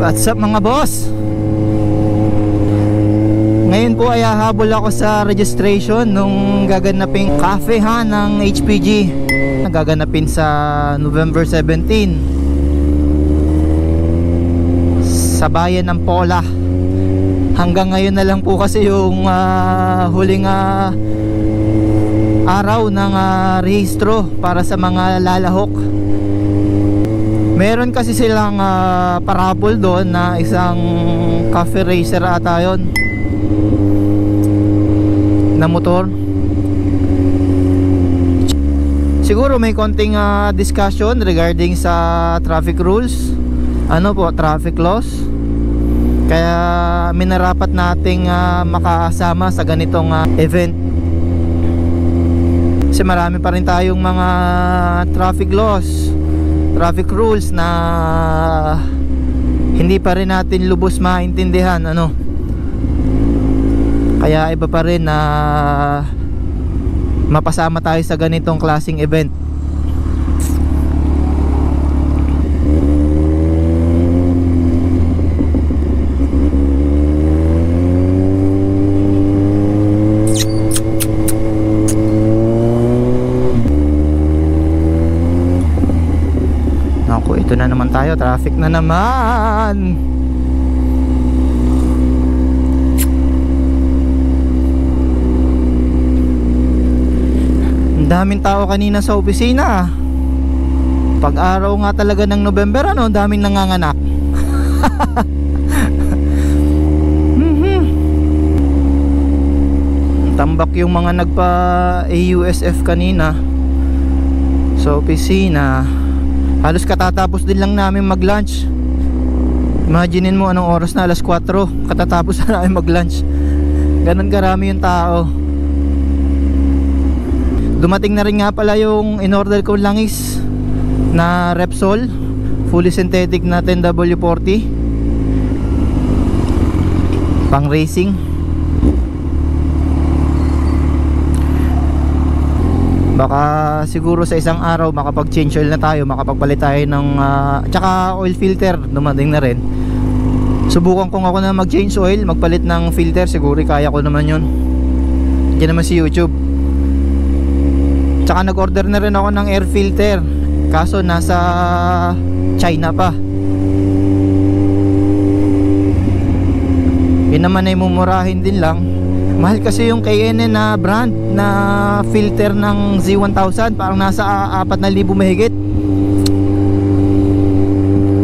What's up mga boss? Ngayon po ay hahabol ako sa registration nung gaganaping cafe ha ng HPG. Gaganapin sa November 17 sa bayan ng Pola. Hanggang ngayon na lang po kasi yung huling araw ng rehistro para sa mga lalahok. Meron kasi silang parabol doon na isang cafe racer ata yun na motor. Siguro may konting discussion regarding sa traffic rules, traffic laws. Kaya minarapat nating makasama sa ganitong event. Kasi marami pa rin tayong mga traffic laws, traffic rules na hindi pa rin natin lubos maintindihan, Kaya iba pa rin na mapasama tayo sa ganitong klaseng event. Ito na naman tayo, traffic na naman. Ang daming tao kanina sa opisina. Pag-araw nga talaga ng November, daming nanganganak. Tambak yung mga nagpa-AUSF kanina sa opisina. Halos katatapos din lang namin mag-lunch. Imaginin mo anong oras na, alas 4 katatapos na namin mag-lunch. Ganon karami yung tao. Dumating na rin nga pala yung in-order ko langis na Repsol fully synthetic na 10W40 pang racing. Baka siguro sa isang araw makapag-change oil na tayo, makapagpalit tayo ng tsaka oil filter, dumating na rin. Subukan kung ako na mag-change oil, magpalit ng filter, siguro kaya ko naman yun. Diyan naman si YouTube. Tsaka nag-order na rin ako ng air filter, kaso nasa China pa. Yun naman ay mumurahin din lang. Mahal kasi yung KNN na brand na filter ng Z1000, parang nasa 4,000 mahigit.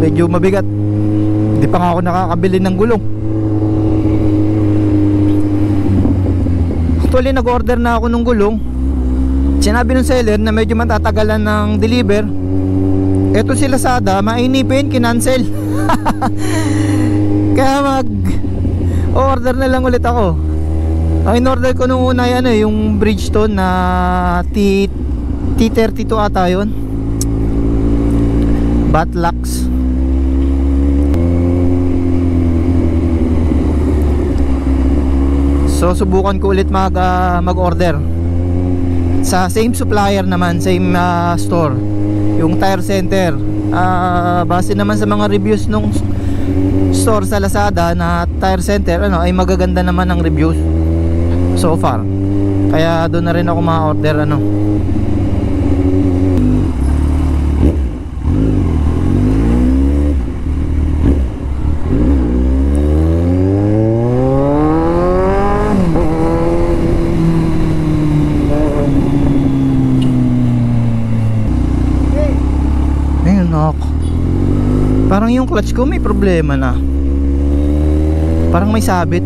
Medyo mabigat. Hindi pa nga ako nakakabili ng gulong. Actually nag-order na ako ng gulong. Sinabi ng seller na medyo matatagalan ng deliver. Eto si Lazada, mainipin, kinancel. Kaya mag-order na lang ulit ako. Ang in-order ko nung una yung Bridgestone na T32 ata yun, Batlux. So subukan ko ulit mag-order sa same supplier naman, same store, yung Tire Center. Base naman sa mga reviews nung store sa Lazada na Tire Center, ay magaganda naman ang reviews so far. Kaya doon na rin ako ma-order Ayun ako. Parang yung clutch ko may problema na. Parang may sabit.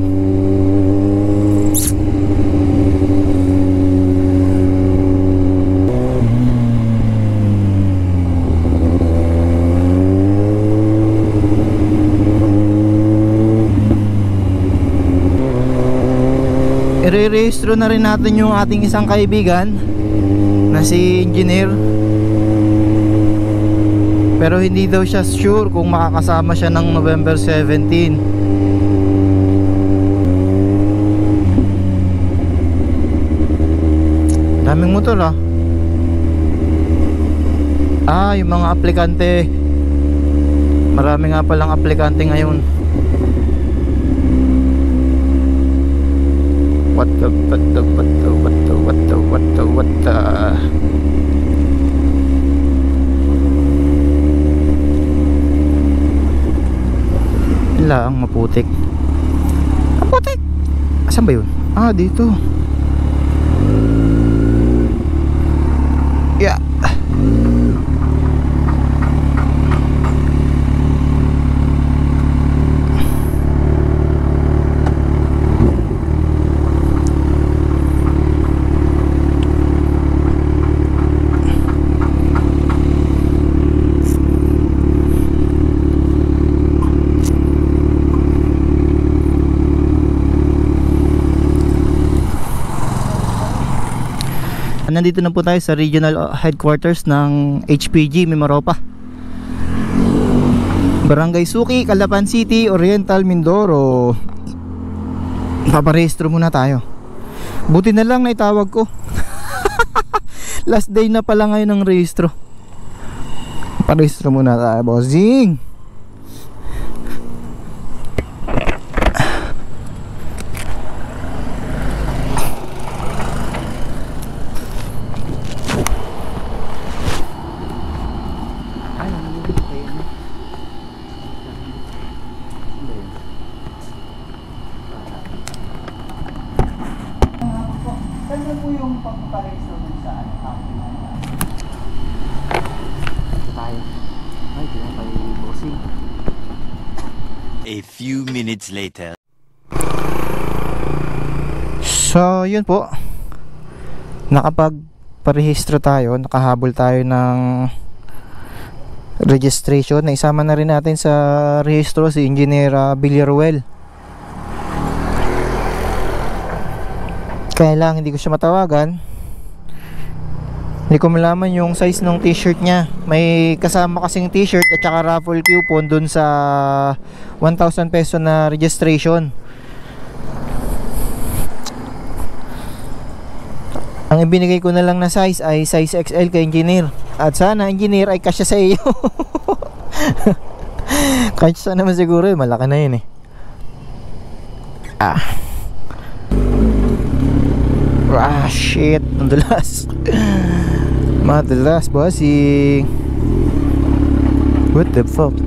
I-re-rehistro na rin natin yung ating isang kaibigan na si engineer, pero hindi daw siya sure kung makakasama siya ng November 17. Daming motor yung mga aplikante Marami nga palang aplikante ngayon. What the Lang maputik. Maputik. Asan ba yun? Ah, dito. Yeah. Nandito na po tayo sa regional headquarters ng HPG Mimaropa, Barangay Suki, Calapan City, Oriental, Mindoro. Paparehistro muna tayo. Buti na lang naitawag ko. Last day na pala ngayon ng rehistro. Paparehistro muna tayo, bossing. A few minutes later. So yun po, nakapagparehistro tayo, nakahabol tayo ng registration. Naisama na rin natin sa rehistro si Engineer Villaruel. Kaya lang hindi ko siya matawagan. Hindi ko malaman yung size ng t-shirt niya. May kasama kasing t-shirt at saka raffle coupon dun sa 1,000 peso na registration. Ang ibinigay ko na lang na size ay size XL kay Engineer. At sana Engineer ay kasya sa iyo. Kasya naman siguro, malaki na yun eh. Shit, madulas. Madulas, bossing. What the fuck?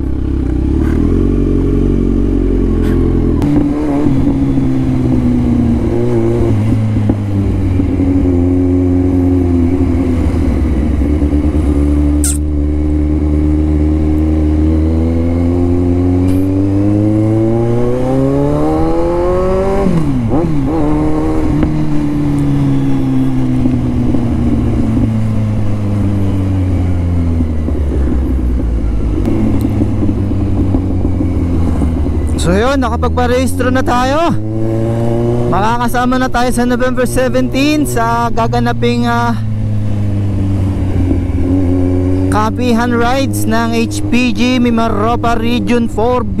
So yun, nakapagparehistro na tayo. Makakasama na tayo sa November 17 sa gaganaping kapihan rides ng HPG Mimaropa Region 4B.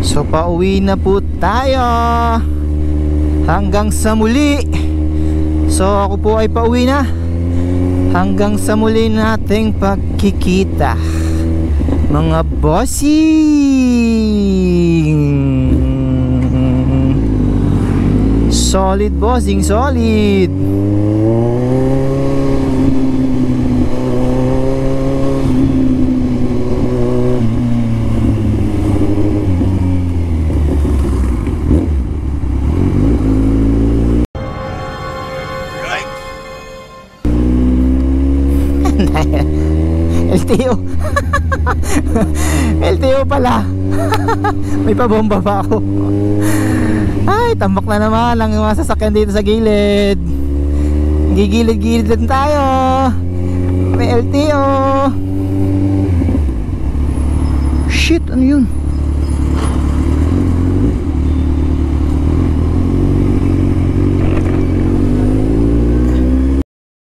So pauwi na po tayo. Hanggang sa muli. So ako po ay pauwi na. Hanggang sa muli nating pagkikita, mga bossing. Solid, bossing, solid. LTO. LTO pala. May pabomba pa ako. Ay, tambak na naman ang mga sasakyan dito sa gilid. Gigilid-gilid din tayo. May LTO. Shit, ano yun?